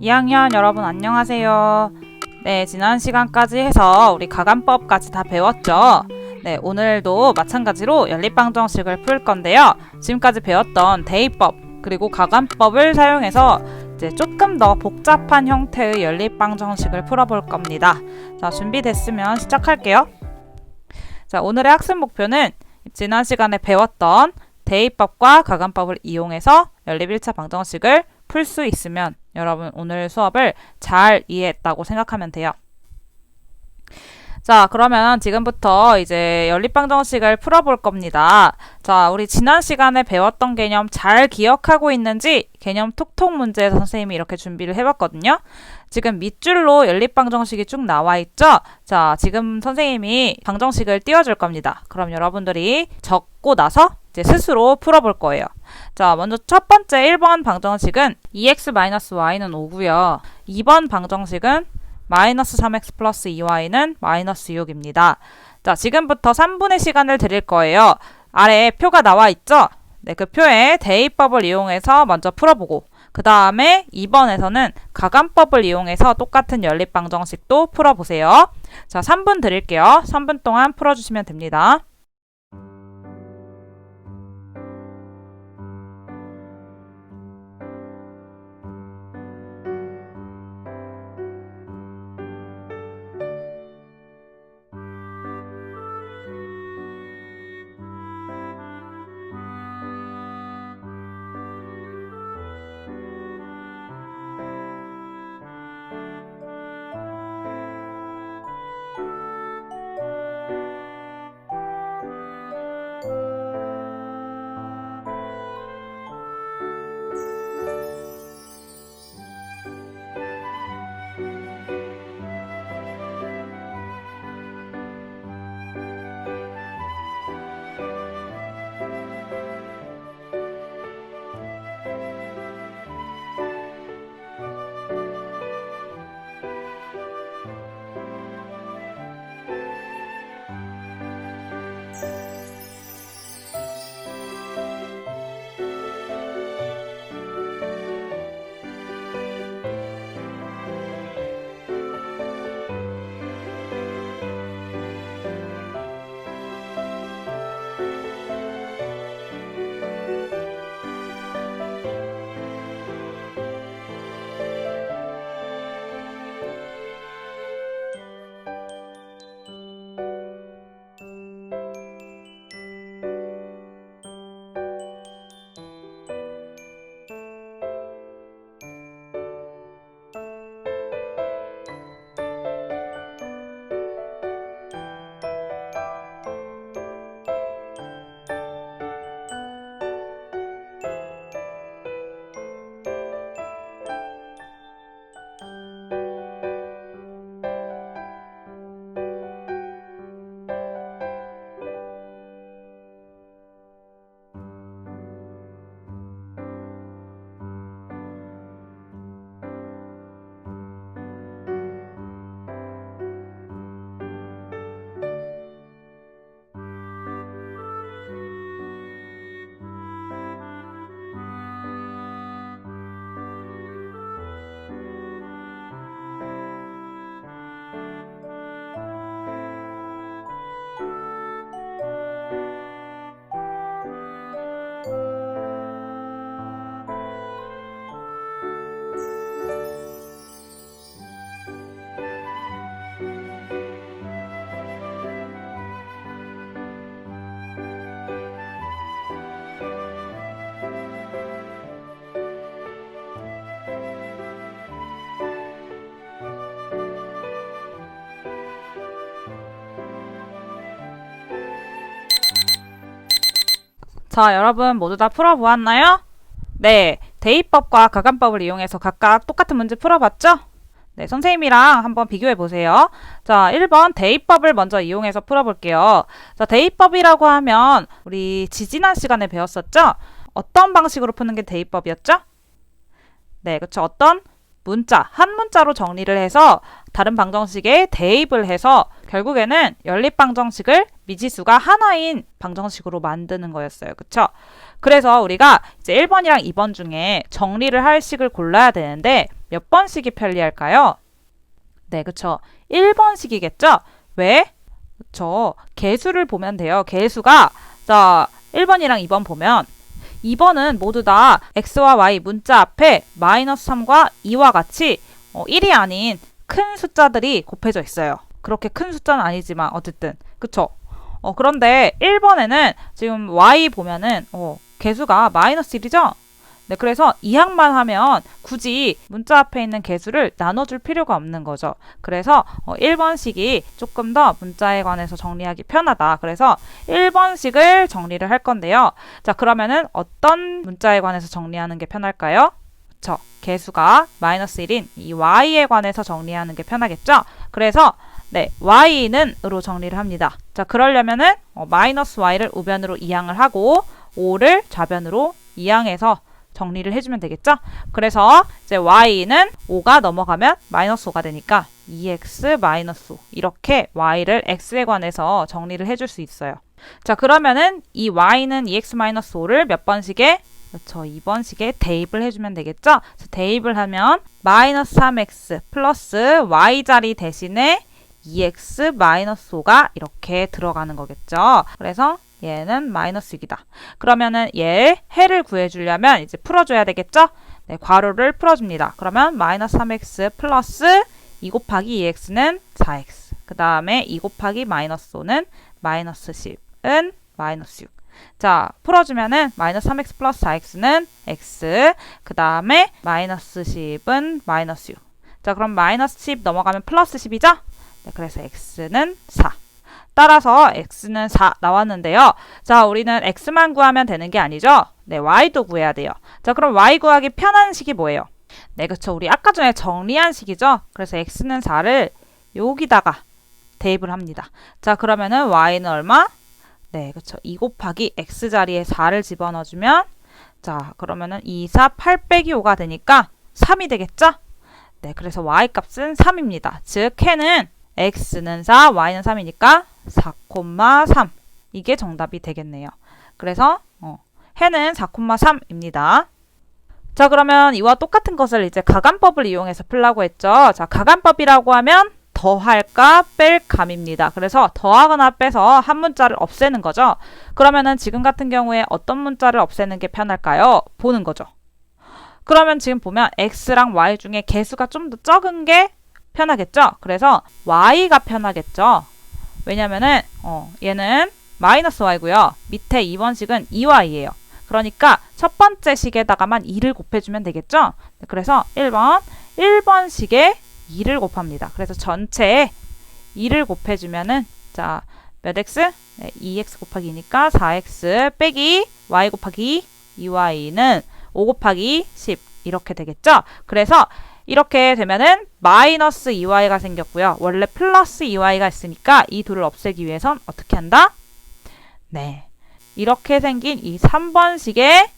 2학년 여러분 안녕하세요. 네, 지난 시간까지 해서 우리 가감법까지 다 배웠죠? 네, 오늘도 마찬가지로 연립방정식을 풀 건데요. 지금까지 배웠던 대입법 그리고 가감법을 사용해서 이제 조금 더 복잡한 형태의 연립방정식을 풀어볼 겁니다. 자, 준비됐으면 시작할게요. 자, 오늘의 학습 목표는 지난 시간에 배웠던 대입법과 가감법을 이용해서 연립 1차 방정식을 풀 수 있으면 여러분 오늘 수업을 잘 이해했다고 생각하면 돼요. 자, 그러면 지금부터 이제 연립방정식을 풀어볼 겁니다. 자, 우리 지난 시간에 배웠던 개념 잘 기억하고 있는지 개념 톡톡 문제에서 선생님이 이렇게 준비를 해봤거든요. 지금 밑줄로 연립방정식이 쭉 나와 있죠? 자, 지금 선생님이 방정식을 띄워줄 겁니다. 그럼 여러분들이 적고 나서 이제 스스로 풀어볼 거예요. 자, 먼저 첫 번째 1번 방정식은 2x-y는 5고요. 2번 방정식은 마이너스 3x 플러스 2y는 마이너스 6입니다. 자, 지금부터 3분의 시간을 드릴 거예요. 아래에 표가 나와 있죠? 네, 그 표에 대입법을 이용해서 먼저 풀어보고 그 다음에 2번에서는 가감법을 이용해서 똑같은 연립방정식도 풀어보세요. 자, 3분 드릴게요. 3분 동안 풀어주시면 됩니다. 자, 여러분 모두 다 풀어보았나요? 네, 대입법과 가감법을 이용해서 각각 똑같은 문제 풀어봤죠? 네, 선생님이랑 한번 비교해보세요. 자, 1번 대입법을 먼저 이용해서 풀어볼게요. 자, 대입법이라고 하면 우리 지지난 시간에 배웠었죠? 어떤 방식으로 푸는 게 대입법이었죠? 네, 그렇죠. 어떤 문자, 한 문자로 정리를 해서 다른 방정식에 대입을 해서 결국에는 연립방정식을 미지수가 하나인 방정식으로 만드는 거였어요. 그쵸? 그래서 우리가 이제 1번이랑 2번 중에 정리를 할 식을 골라야 되는데 몇 번씩이 편리할까요? 네, 그쵸. 1번씩이겠죠? 왜? 그쵸. 개수를 보면 돼요. 개수가, 자, 1번이랑 2번 보면, 2번은 모두 다 x와 y 문자 앞에 마이너스 3과 2와 같이 1이 아닌 큰 숫자들이 곱해져 있어요. 그렇게 큰 숫자는 아니지만 어쨌든 그쵸? 그런데 1번에는 지금 y 보면은 개수가 마이너스 1이죠? 네, 그래서 이항만 하면 굳이 문자 앞에 있는 개수를 나눠줄 필요가 없는 거죠. 그래서 1번식이 조금 더 문자에 관해서 정리하기 편하다. 그래서 1번식을 정리를 할 건데요. 자, 그러면은 어떤 문자에 관해서 정리하는 게 편할까요? 그쵸. 개수가 마이너스 1인 이 y에 관해서 정리하는 게 편하겠죠? 그래서 네, y는 으로 정리를 합니다. 자, 그러려면은 마이너스 y를 우변으로 이항을 하고 5를 좌변으로 이항해서 정리를 해주면 되겠죠? 그래서 이제 y는 5가 넘어가면 마이너스 5가 되니까 2x 마이너스 5 이렇게 y를 x에 관해서 정리를 해줄 수 있어요. 자, 그러면은 이 y는 2x 마이너스 5를 몇 번씩에? 그렇죠. 2번씩에 대입을 해주면 되겠죠? 그래서 대입을 하면 마이너스 3x 플러스 y자리 대신에 2x 마이너스 5가 이렇게 들어가는 거겠죠? 그래서 얘는 마이너스 6이다. 그러면은 얘 해를 구해주려면 이제 풀어줘야 되겠죠? 네, 괄호를 풀어줍니다. 그러면 마이너스 3x 플러스 2 곱하기 2x는 4x. 그 다음에 2 곱하기 마이너스 5는 마이너스 10은 마이너스 6. 자, 풀어주면은 마이너스 3x 플러스 4x는 x. 그 다음에 마이너스 10은 마이너스 6. 자, 그럼 마이너스 10 넘어가면 플러스 10이죠? 네, 그래서 x는 4. 따라서 x는 4 나왔는데요. 자, 우리는 x만 구하면 되는 게 아니죠? 네, y도 구해야 돼요. 자, 그럼 y 구하기 편한 식이 뭐예요? 네, 그쵸. 우리 아까 전에 정리한 식이죠? 그래서 x는 4를 여기다가 대입을 합니다. 자, 그러면은 y는 얼마? 네, 그쵸. 2 곱하기 x 자리에 4를 집어넣어주면 자, 그러면은 2, 4, 8 빼기 5가 되니까 3이 되겠죠? 네, 그래서 y 값은 3입니다. 즉, 해는 x는 4, y는 3이니까 4,3 이게 정답이 되겠네요. 그래서 해는 4,3입니다. 자, 그러면 이와 똑같은 것을 이제 가간법을 이용해서 풀라고 했죠. 자, 가간법이라고 하면 더할까 뺄 감입니다. 그래서 더하거나 빼서 한 문자를 없애는 거죠. 그러면은 지금 같은 경우에 어떤 문자를 없애는 게 편할까요? 보는 거죠. 그러면 지금 보면 x랑 y 중에 개수가 좀 더 적은 게 편하겠죠? 그래서 y가 편하겠죠? 왜냐면은 얘는 마이너스 y고요. 밑에 2번식은 2y예요. 그러니까 첫 번째 식에다가만 2를 곱해주면 되겠죠? 그래서 1번식에 2를 곱합니다. 그래서 전체에 2를 곱해주면은 자, 몇 x? 네, 2x 곱하기 2니까 4x 빼기 y 곱하기 2y는 5 곱하기 10 이렇게 되겠죠? 그래서 이렇게 되면은 마이너스 2y가 생겼고요. 원래 플러스 2y가 있으니까 이 둘을 없애기 위해선 어떻게 한다? 네, 이렇게 생긴 이 3번식에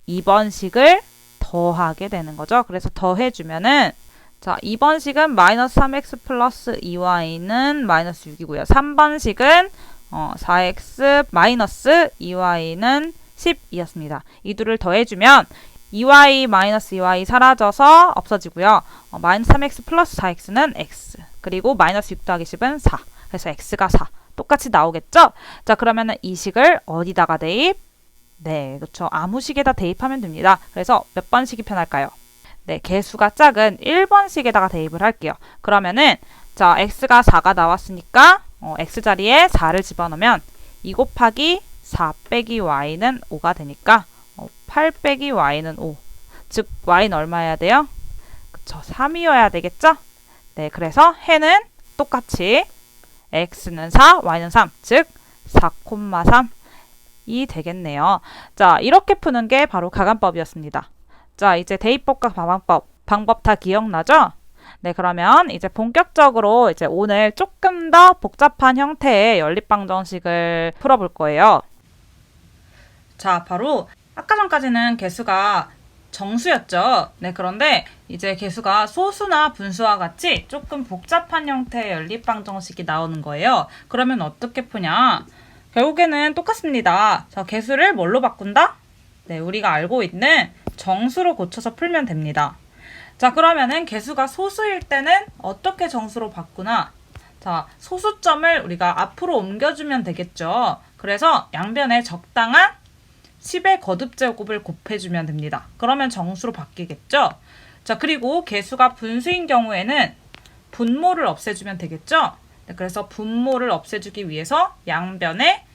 2번식을 더하게 되는 거죠. 그래서 더해주면은 자, 2번식은 마이너스 3x 플러스 2y는 마이너스 6이고요. 3번식은 4x 마이너스 2y는 10이었습니다. 이 둘을 더해주면 2y 마이너스 2y 사라져서 없어지고요. 마이너스 3x 플러스 4x는 x. 그리고 마이너스 6 더하기 10은 4. 그래서 x가 4. 똑같이 나오겠죠? 자, 그러면은 이 식을 어디다가 대입? 네, 그렇죠. 아무 식에다 대입하면 됩니다. 그래서 몇 번식이 편할까요? 네, 개수가 작은 1번식에다가 대입을 할게요. 그러면은 자, x가 4가 나왔으니까 x 자리에 4를 집어넣으면 2 곱하기 4 빼기 y는 5가 되니까 8 빼기 y는 5. 즉 y는 얼마여야 돼요? 그쵸, 3이어야 되겠죠? 네, 그래서 해는 똑같이 x는 4, y는 3. 즉 4,3이 되겠네요. 자, 이렇게 푸는 게 바로 가간법이었습니다. 자, 이제 대입법과 방법 다 기억나죠? 네, 그러면 이제 본격적으로 이제 오늘 조금 더 복잡한 형태의 연립방정식을 풀어볼 거예요. 자, 바로 아까 전까지는 개수가 정수였죠. 네, 그런데 이제 개수가 소수나 분수와 같이 조금 복잡한 형태의 연립방정식이 나오는 거예요. 그러면 어떻게 푸냐? 결국에는 똑같습니다. 자, 개수를 뭘로 바꾼다? 네, 우리가 알고 있는 정수로 고쳐서 풀면 됩니다. 자, 그러면은 개수가 소수일 때는 어떻게 정수로 바꾸나? 자, 소수점을 우리가 앞으로 옮겨주면 되겠죠. 그래서 양변에 적당한 10의 거듭제곱을 곱해주면 됩니다. 그러면 정수로 바뀌겠죠. 자, 그리고 개수가 분수인 경우에는 분모를 없애주면 되겠죠. 네, 그래서 분모를 없애주기 위해서 양변에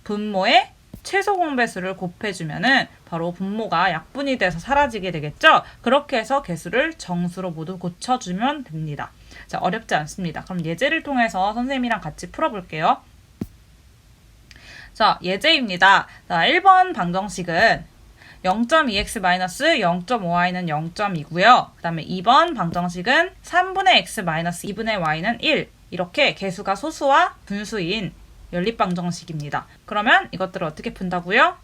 분모의 최소 공배수를 곱해주면은 바로 분모가 약분이 돼서 사라지게 되겠죠. 그렇게 해서 개수를 정수로 모두 고쳐주면 됩니다. 자, 어렵지 않습니다. 그럼 예제를 통해서 선생님이랑 같이 풀어볼게요. 자, 예제입니다. 자, 1번 방정식은 0.2x-0.5y는 0.2고요. 그 다음에 2번 방정식은 3분의 x-2분의 y는 1. 이렇게 개수가 소수와 분수인 연립방정식입니다. 그러면 이것들을 어떻게 푼다고요?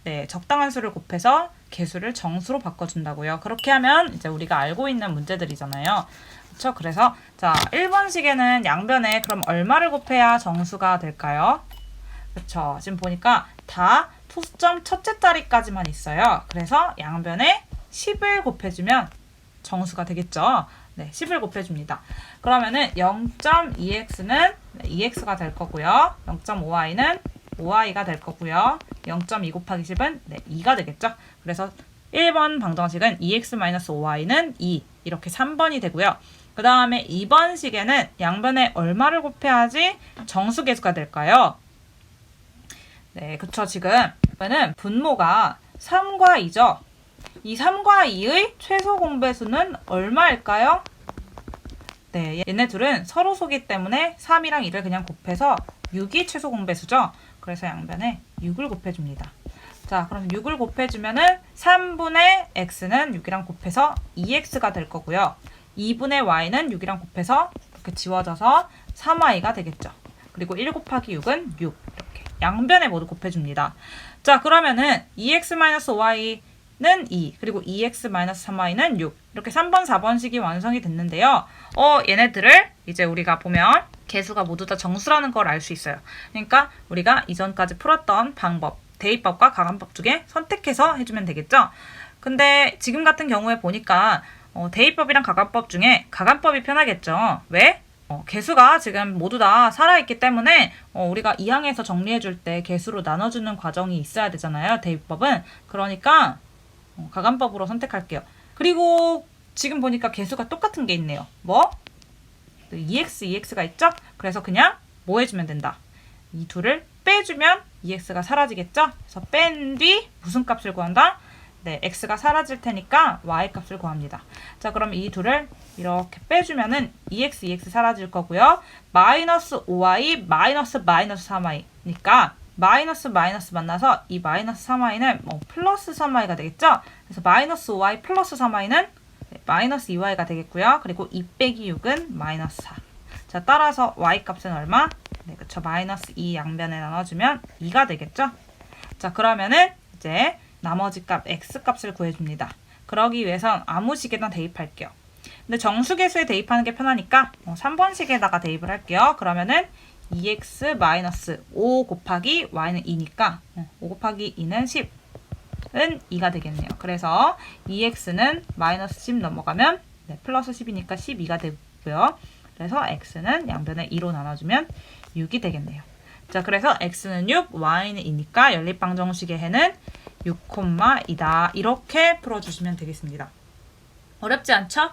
네, 적당한 수를 곱해서 개수를 정수로 바꿔준다고요. 그렇게 하면 이제 우리가 알고 있는 문제들이잖아요. 그렇죠? 그래서 자, 1번식에는 양변에 그럼 얼마를 곱해야 정수가 될까요? 그렇죠. 지금 보니까 다 소수점 첫째 자리까지만 있어요. 그래서 양변에 10을 곱해주면 정수가 되겠죠. 네, 10을 곱해줍니다. 그러면은 0.2x는 2x가 될 거고요. 0.5y는 5y가 될 거고요. 0.2 곱하기 10은 2가 되겠죠. 그래서 1번 방정식은 2x-5y는 2 이렇게 3번이 되고요. 그 다음에 2번 식에는 양변에 얼마를 곱해야지 정수계수가 될까요? 네, 그쵸. 지금 그러면은 분모가 3과 2죠. 이 3과 2의 최소 공배수는 얼마일까요? 네, 얘네 둘은 서로 소기 때문에 3이랑 2를 그냥 곱해서 6이 최소 공배수죠. 그래서 양변에 6을 곱해줍니다. 자, 그럼 6을 곱해주면은 3분의 x는 6이랑 곱해서 2x가 될 거고요. 2분의 y는 6이랑 곱해서 이렇게 지워져서 3y가 되겠죠. 그리고 1 곱하기 6은 6. 이렇게 양변에 모두 곱해줍니다. 자, 그러면은 2x-5y는 2, 그리고 2x-3y는 6. 이렇게 3번, 4번식이 완성이 됐는데요. 얘네들을 이제 우리가 보면 개수가 모두 다 정수라는 걸 알 수 있어요. 그러니까 우리가 이전까지 풀었던 방법, 대입법과 가감법 중에 선택해서 해주면 되겠죠. 근데 지금 같은 경우에 보니까 대입법이랑 가감법 중에 가감법이 편하겠죠. 왜? 개수가 지금 모두 다 살아있기 때문에 우리가 2항에서 정리해줄 때 개수로 나눠주는 과정이 있어야 되잖아요. 대입법은. 그러니까 가감법으로 선택할게요. 그리고 지금 보니까 개수가 똑같은 게 있네요. 뭐? 2x, 2x가 있죠? 그래서 그냥 뭐 해주면 된다. 이 둘을 빼주면 2x가 사라지겠죠? 그래서 뺀 뒤 무슨 값을 구한다? 네, x가 사라질 테니까 y 값을 구합니다. 자, 그럼 이 둘을 이렇게 빼주면은 2x, 2x 사라질 거고요. 마이너스 5y, 마이너스 3y니까 마이너스 만나서 이 마이너스 3y는 플러스 3y가 되겠죠? 그래서 마이너스 5y 플러스 3y는 마이너스 2y가 되겠고요. 그리고 2 빼기 6은 마이너스 4. 자, 따라서 y 값은 얼마? 네, 그쵸. 마이너스 2 양변에 나눠주면 2가 되겠죠? 자, 그러면은 이제 나머지 값 x 값을 구해줍니다. 그러기 위해선 아무 식에나 대입할게요. 근데 정수계수에 대입하는 게 편하니까 3번식에다가 대입을 할게요. 그러면은 2x-5 곱하기 y는 2니까 5 곱하기 2는 10은 2가 되겠네요. 그래서 2x는 마이너스 10 넘어가면 플러스 10이니까 12가 되고요. 그래서 x는 양변에 2로 나눠주면 6이 되겠네요. 자, 그래서 x는 6, y는 2니까 연립방정식의 해는 6,2다. 이렇게 풀어주시면 되겠습니다. 어렵지 않죠?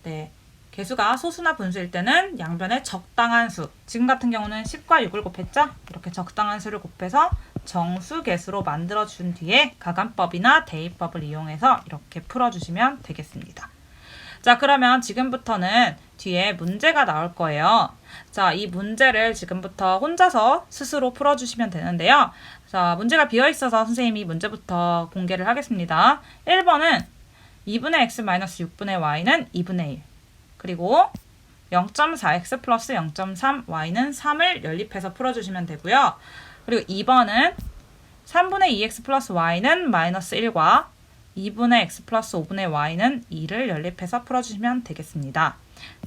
네. 개수가 소수나 분수일 때는 양변에 적당한 수. 지금 같은 경우는 10과 6을 곱했죠? 이렇게 적당한 수를 곱해서 정수 개수로 만들어준 뒤에 가감법이나 대입법을 이용해서 이렇게 풀어주시면 되겠습니다. 자, 그러면 지금부터는 뒤에 문제가 나올 거예요. 자, 이 문제를 지금부터 혼자서 스스로 풀어주시면 되는데요. 자, 문제가 비어있어서 선생님이 문제부터 공개를 하겠습니다. 1번은 2분의 x-6분의 y는 2분의 1. 그리고 0.4x 플러스 0.3y는 3을 연립해서 풀어주시면 되고요. 그리고 2번은 3분의 2x 플러스 y는 마이너스 1과 2분의 x 플러스 5분의 y는 2를 연립해서 풀어주시면 되겠습니다.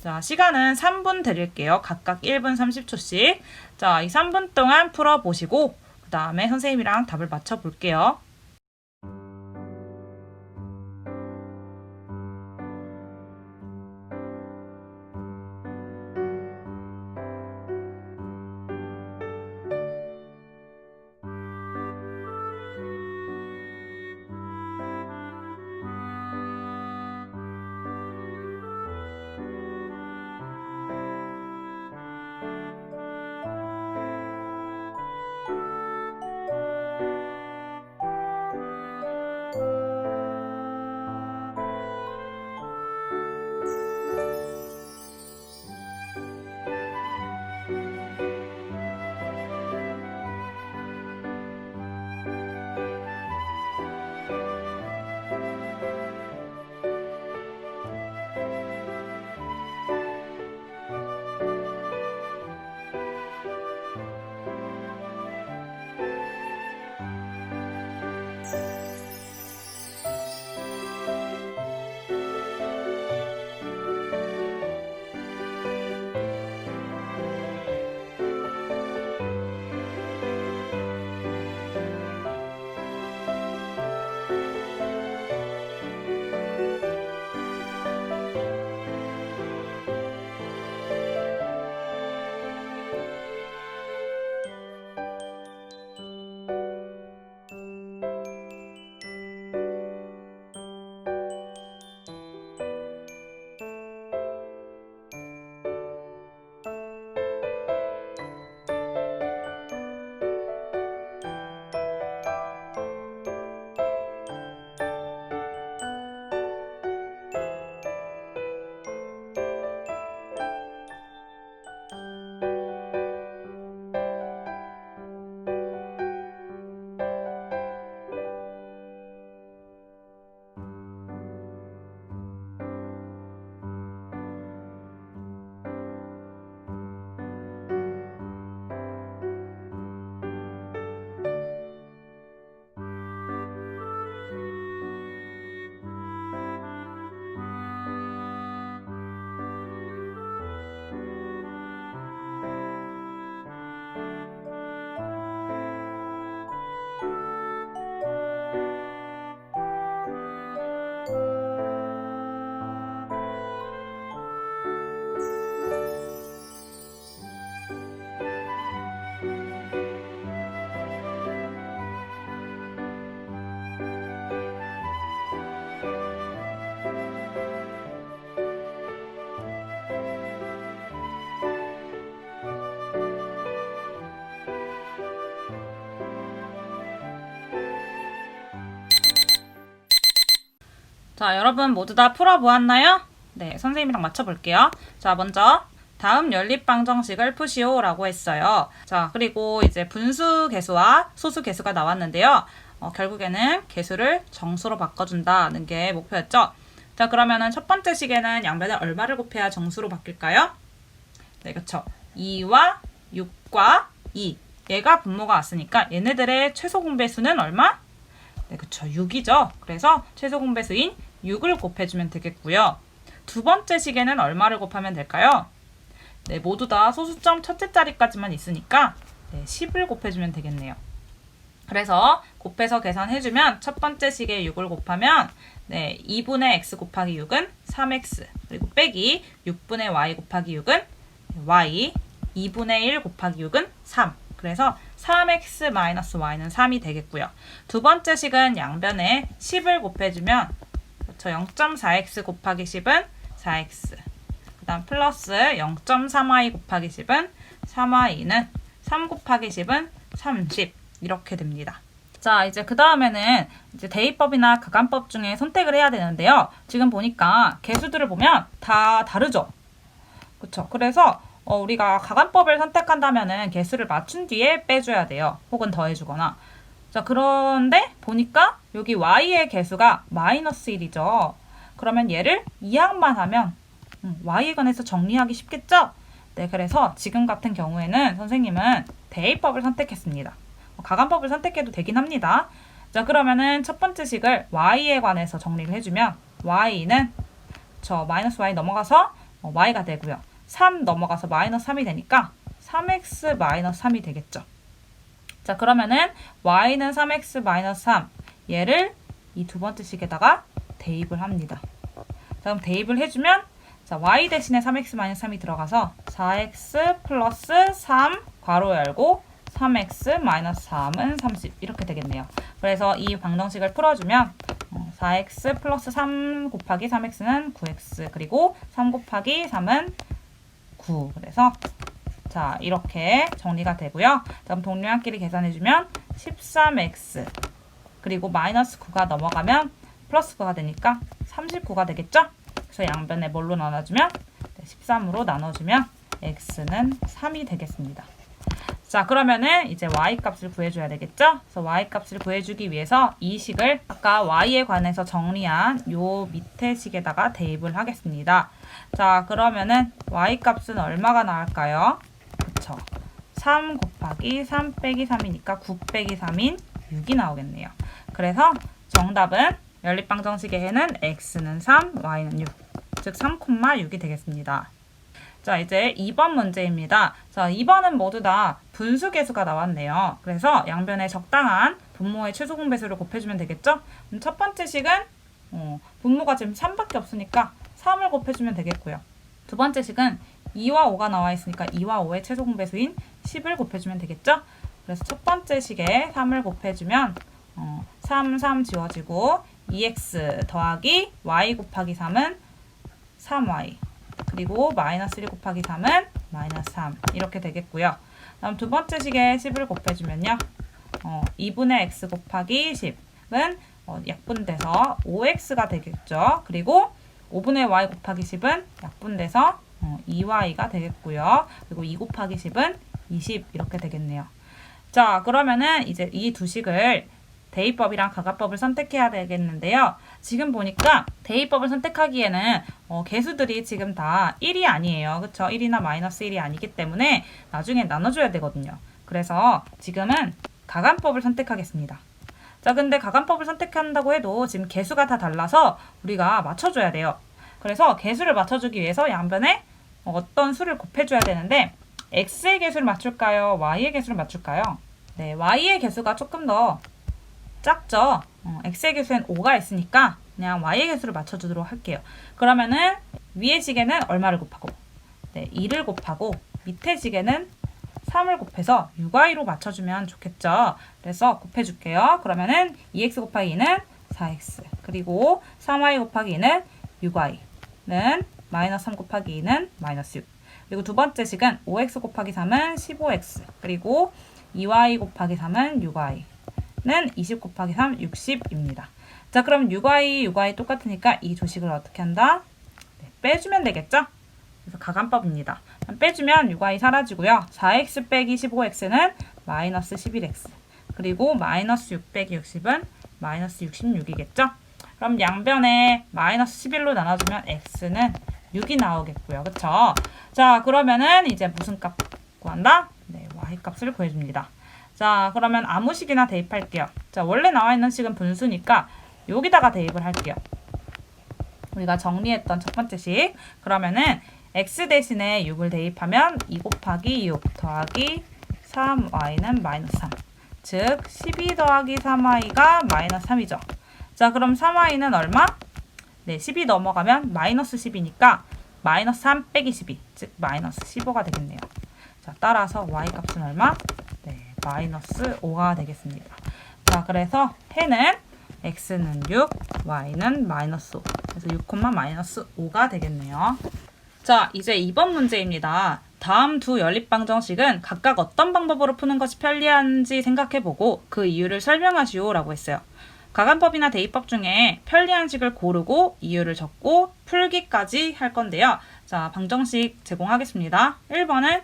자, 시간은 3분 드릴게요. 각각 1분 30초씩. 자, 이 3분 동안 풀어보시고 그 다음에 선생님이랑 답을 맞춰볼게요. 자, 여러분 모두 다 풀어보았나요? 네, 선생님이랑 맞춰볼게요. 자, 먼저 다음 연립방정식을 푸시오라고 했어요. 자, 그리고 이제 분수 계수와 소수 계수가 나왔는데요. 결국에는 계수를 정수로 바꿔준다는 게 목표였죠. 자, 그러면은 첫 번째 식에는 양변에 얼마를 곱해야 정수로 바뀔까요? 네, 그쵸. 2와 6과 2. 얘가 분모가 왔으니까 얘네들의 최소 공배수는 얼마? 네, 그쵸. 6이죠. 그래서 최소 공배수인 6을 곱해주면 되겠고요. 두 번째 식에는 얼마를 곱하면 될까요? 네, 모두 다 소수점 첫째 자리까지만 있으니까 10을 곱해주면 되겠네요. 그래서 곱해서 계산해주면 첫 번째 식에 6을 곱하면 2분의 x 곱하기 6은 3x 그리고 빼기 6분의 y 곱하기 6은 y 2분의 1 곱하기 6은 3 그래서 3x 마이너스 y는 3이 되겠고요. 두 번째 식은 양변에 10을 곱해주면 그렇죠. 0.4x 곱하기 10은 4x 그 다음 플러스 0.3y 곱하기 10은 3y는 3 곱하기 10은 30 이렇게 됩니다. 자, 이제 그 다음에는 이제 대입법이나 가간법 중에 선택을 해야 되는데요. 지금 보니까 계수들을 보면 다 다르죠? 그쵸? 그래서 우리가 가간법을 선택한다면은 개수를 맞춘 뒤에 빼줘야 돼요. 혹은 더해주거나. 자, 그런데 보니까 여기 y의 개수가 마이너스 1이죠. 그러면 얘를 이항만 하면 y에 관해서 정리하기 쉽겠죠? 네, 그래서 지금 같은 경우에는 선생님은 대입법을 선택했습니다. 가간법을 선택해도 되긴 합니다. 자, 그러면은 첫 번째 식을 y에 관해서 정리를 해주면 y는 마이너스 y 넘어가서 y가 되고요. 3 넘어가서 마이너스 3이 되니까 3x 마이너스 3이 되겠죠. 자, 그러면은 y는 3x 마이너스 3 얘를 이 두 번째 식에다가 대입을 합니다. 자, 그럼 대입을 해주면 자, y 대신에 3x 마이너스 3이 들어가서 4x 플러스 3 괄호 열고 3x 마이너스 3은 30 이렇게 되겠네요. 그래서 이 방정식을 풀어주면 4x 플러스 3 곱하기 3x는 9x 그리고 3 곱하기 3은 9 그래서 자 이렇게 정리가 되고요. 다음 동료한끼리 계산해주면 13x 그리고 마이너스 9가 넘어가면 플러스 9가 되니까 39가 되겠죠? 그래서 양변에 뭘로 나눠주면 13으로 나눠주면 x는 3이 되겠습니다. 자, 그러면은 이제 y값을 구해줘야 되겠죠? 그래서 y값을 구해주기 위해서 이 식을 아까 y에 관해서 정리한 요 밑에 식에다가 대입을 하겠습니다. 자, 그러면은 y값은 얼마가 나올까요? 그쵸. 3 곱하기 3 빼기 3이니까 9 빼기 3인 6이 나오겠네요. 그래서 정답은 연립방정식에는 x는 3, y는 6. 즉 3,6이 되겠습니다. 자, 이제 2번 문제입니다. 자, 2번은 모두 다 분수계수가 나왔네요. 그래서 양변에 적당한 분모의 최소 공배수를 곱해주면 되겠죠? 그럼 첫 번째 식은 분모가 지금 3밖에 없으니까 3을 곱해주면 되겠고요. 두 번째 식은 2와 5가 나와 있으니까 2와 5의 최소 공배수인 10을 곱해주면 되겠죠? 그래서 첫 번째 식에 3을 곱해주면 3 지워지고 2x 더하기 y 곱하기 3은 3y 그리고 마이너스 1 곱하기 3은 마이너스 3 이렇게 되겠고요. 다음 두 번째 식에 10을 곱해주면요. 2분의 x 곱하기 10은 약분돼서 5x가 되겠죠. 그리고 5분의 y 곱하기 10은 약분돼서 2y가 되겠고요. 그리고 2 곱하기 10은 20 이렇게 되겠네요. 자, 그러면은 이제 이 두 식을 대입법이랑 가간법을 선택해야 되겠는데요. 지금 보니까 대입법을 선택하기에는 개수들이 지금 다 1이 아니에요. 그쵸? 1이나 마이너스 1이 아니기 때문에 나중에 나눠줘야 되거든요. 그래서 지금은 가간법을 선택하겠습니다. 자, 근데 가간법을 선택한다고 해도 지금 개수가 다 달라서 우리가 맞춰줘야 돼요. 그래서 개수를 맞춰주기 위해서 양변에 어떤 수를 곱해줘야 되는데 x의 개수를 맞출까요? y의 개수를 맞출까요? 네, y의 개수가 조금 더 작죠? x의 개수엔 5가 있으니까 그냥 y의 개수를 맞춰주도록 할게요. 그러면은 위의 식에는 얼마를 곱하고 2를 곱하고 밑에 식에는 3을 곱해서 6y로 맞춰주면 좋겠죠? 그래서 곱해줄게요. 그러면은 2x 곱하기 2는 4x 그리고 3y 곱하기 2는 6y는 마이너스 3 곱하기 2는 마이너스 6 그리고 두 번째 식은 5x 곱하기 3은 15x 그리고 2y 곱하기 3은 6y 는 20 곱하기 3, 60입니다. 자, 그럼 6y 똑같으니까 이 조식을 어떻게 한다? 네, 빼주면 되겠죠? 그래서 가간법입니다. 빼주면 6y 사라지고요. 4x 빼기 15x는 마이너스 11x. 그리고 마이너스 6 빼기 60은 마이너스 66이겠죠? 그럼 양변에 마이너스 11로 나눠주면 x는 6이 나오겠고요. 그쵸? 자, 그러면은 이제 무슨 값 구한다? 네, y 값을 구해줍니다. 자, 그러면 아무 식이나 대입할게요. 자, 원래 나와 있는 식은 분수니까 여기다가 대입을 할게요. 우리가 정리했던 첫 번째 식. 그러면은 x 대신에 6을 대입하면 2 곱하기 6 더하기 3y는 마이너스 3. 즉 12 더하기 3y가 마이너스 3이죠. 자, 그럼 3y는 얼마? 네, 12 넘어가면 마이너스 10이니까 마이너스 3 빼기 12, 즉 마이너스 15가 되겠네요. 자, 따라서 y 값은 얼마? 네, 마이너스 5가 되겠습니다. 자, 그래서 해는 x는 6, y는 마이너스 5. 그래서 6, 마이너스 5가 되겠네요. 자, 이제 2번 문제입니다. 다음 두 연립방정식은 각각 어떤 방법으로 푸는 것이 편리한지 생각해보고 그 이유를 설명하시오 라고 했어요. 가간법이나 대입법 중에 편리한 식을 고르고 이유를 적고 풀기까지 할 건데요. 자, 방정식 제공하겠습니다. 1번은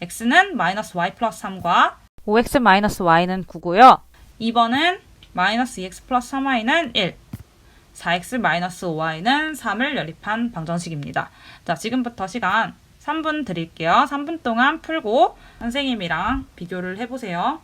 x는 마이너스 y 플러스 3과 5x 마이너스 y는 9고요. 2번은 마이너스 2x 플러스 3y는 1, 4x 마이너스 5y는 3을 연립한 방정식입니다. 자, 지금부터 시간 3분 드릴게요. 3분 동안 풀고 선생님이랑 비교를 해보세요.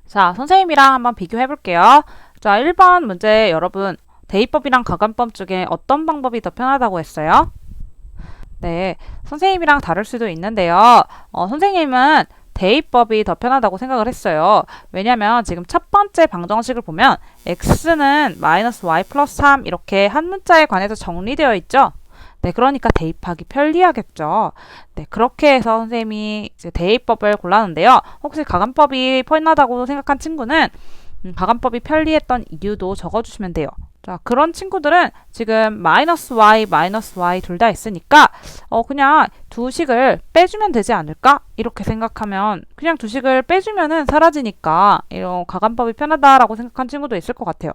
자, 선생님이랑 한번 비교해 볼게요. 자, 1번 문제 여러분, 대입법이랑 가간법 중에 어떤 방법이 더 편하다고 했어요? 네, 선생님이랑 다를 수도 있는데요. 선생님은 대입법이 더 편하다고 생각을 했어요. 왜냐면 지금 첫 번째 방정식을 보면 x는 마이너스 y 플러스 3 이렇게 한 문자에 관해서 정리되어 있죠. 네, 그러니까 대입하기 편리하겠죠. 네, 그렇게 해서 선생님이 이제 대입법을 골랐는데요. 혹시 가간법이 편하다고 생각한 친구는 가간법이 편리했던 이유도 적어주시면 돼요. 자, 그런 친구들은 지금 마이너스 y 둘 다 있으니까 그냥 두 식을 빼주면 되지 않을까? 이렇게 생각하면 그냥 두 식을 빼주면은 사라지니까 이런 가간법이 편하다라고 생각한 친구도 있을 것 같아요.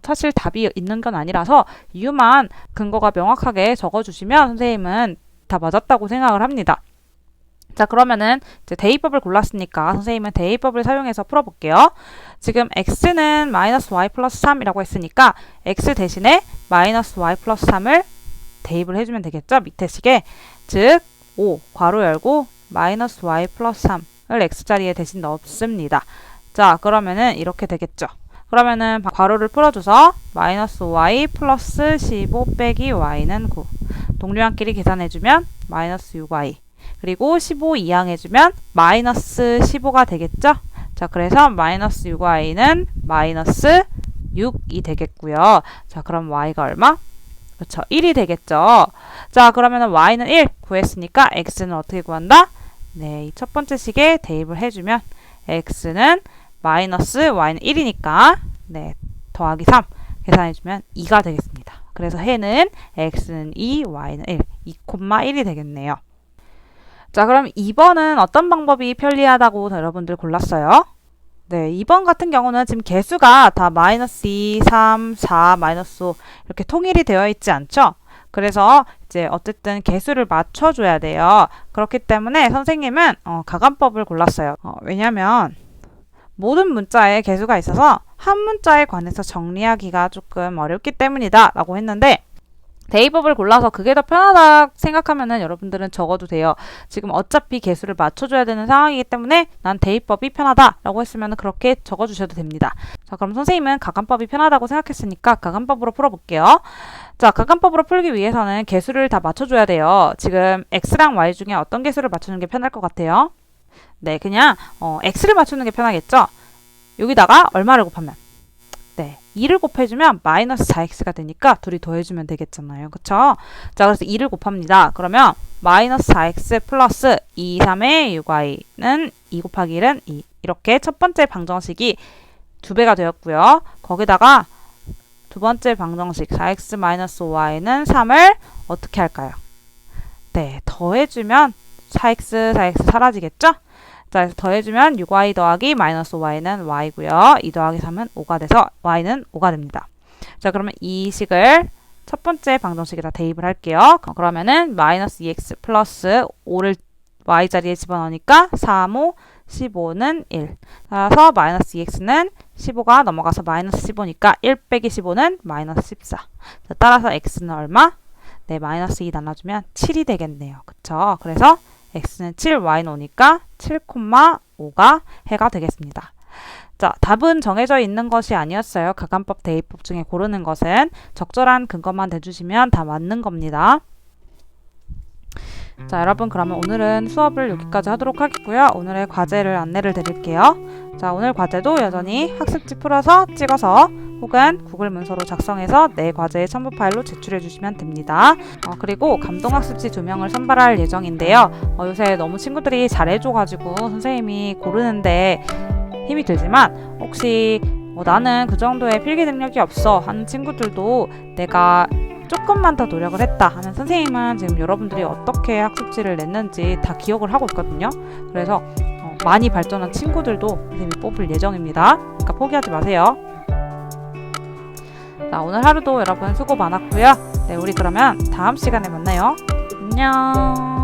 사실 답이 있는 건 아니라서 이유만 근거가 명확하게 적어주시면 선생님은 다 맞았다고 생각을 합니다. 자, 그러면은 이제 대입법을 골랐으니까 선생님은 대입법을 사용해서 풀어볼게요. 지금 x는 마이너스 y 플러스 3이라고 했으니까 x 대신에 마이너스 y 플러스 3을 대입을 해주면 되겠죠? 밑에 식에. 즉 5 괄호 열고 마이너스 y 플러스 3을 x자리에 대신 넣습니다. 자, 그러면은 이렇게 되겠죠. 그러면은 괄호를 풀어줘서 마이너스 y 플러스 15 빼기 y는 9. 동료한끼리 계산해주면 마이너스 6y. 그리고 15 이항해주면 마이너스 15가 되겠죠? 자, 그래서 마이너스 6y는 마이너스 6이 되겠고요. 자, 그럼 y가 얼마? 그렇죠. 1이 되겠죠. 자, 그러면 y는 1 구했으니까 x는 어떻게 구한다? 네, 이 첫 번째 식에 대입을 해주면 x는 마이너스 y는 1이니까 네, 더하기 3 계산해주면 2가 되겠습니다. 그래서 해는 x는 2, y는 1, 2,1이 되겠네요. 자, 그럼 2번은 어떤 방법이 편리하다고 여러분들 골랐어요? 네, 2번 같은 경우는 지금 개수가 다 마이너스 2, 3, 4, 마이너스 5 이렇게 통일이 되어 있지 않죠? 그래서 이제 어쨌든 개수를 맞춰줘야 돼요. 그렇기 때문에 선생님은 가간법을 골랐어요. 왜냐면 모든 문자에 개수가 있어서 한 문자에 관해서 정리하기가 조금 어렵기 때문이다 라고 했는데 대입법을 골라서 그게 더 편하다 생각하면은 여러분들은 적어도 돼요. 지금 어차피 개수를 맞춰줘야 되는 상황이기 때문에 난 대입법이 편하다 라고 했으면 그렇게 적어주셔도 됩니다. 자, 그럼 선생님은 가간법이 편하다고 생각했으니까 가간법으로 풀어볼게요. 자, 가간법으로 풀기 위해서는 개수를 다 맞춰줘야 돼요. 지금 x랑 y 중에 어떤 개수를 맞추는 게 편할 것 같아요? 네, 그냥 x를 맞추는 게 편하겠죠? 여기다가 얼마를 곱하면? 네, 2를 곱해주면 마이너스 4x가 되니까 둘이 더해주면 되겠잖아요. 그쵸? 자, 그래서 2를 곱합니다. 그러면 마이너스 4x 플러스 2, 3의 6y는 2 곱하기 1은 2. 이렇게 첫 번째 방정식이 2배가 되었고요. 거기다가 두 번째 방정식 4x 마이너스 5y는 3을 어떻게 할까요? 네, 더해주면 4x 사라지겠죠? 자, 그래서 더해주면 6y 더하기 마이너스 5y는 y고요. 2 더하기 3은 5가 돼서 y는 5가 됩니다. 자, 그러면 이 식을 첫 번째 방정식에다 대입을 할게요. 그러면은 마이너스 2x 플러스 5를 y자리에 집어넣으니까 3, 5, 15는 1. 따라서 마이너스 2x는 15가 넘어가서 마이너스 15니까 1 빼기 15는 마이너스 14. 자, 따라서 x는 얼마? 네, 마이너스 2 나눠주면 7이 되겠네요. 그쵸? 그래서 x는 7, y는 5니까 7,5가 해가 되겠습니다. 자, 답은 정해져 있는 것이 아니었어요. 가간법, 대입법 중에 고르는 것은 적절한 근거만 대주시면 다 맞는 겁니다. 자, 여러분 그러면 오늘은 수업을 여기까지 하도록 하겠고요. 오늘의 과제를 안내를 드릴게요. 자, 오늘 과제도 여전히 학습지 풀어서 찍어서 혹은 구글 문서로 작성해서 내 과제의 첨부 파일로 제출해 주시면 됩니다. 그리고 감동학습지 2명을 선발할 예정인데요. 요새 너무 친구들이 잘해줘가지고 선생님이 고르는데 힘이 들지만 혹시 나는 그 정도의 필기 능력이 없어 하는 친구들도 내가 조금만 더 노력을 했다 하면 선생님은 지금 여러분들이 어떻게 학습지를 냈는지 다 기억을 하고 있거든요. 그래서 많이 발전한 친구들도 선생님이 뽑을 예정입니다. 그러니까 포기하지 마세요. 자, 오늘 하루도 여러분 수고 많았고요. 네, 우리 그러면 다음 시간에 만나요. 안녕.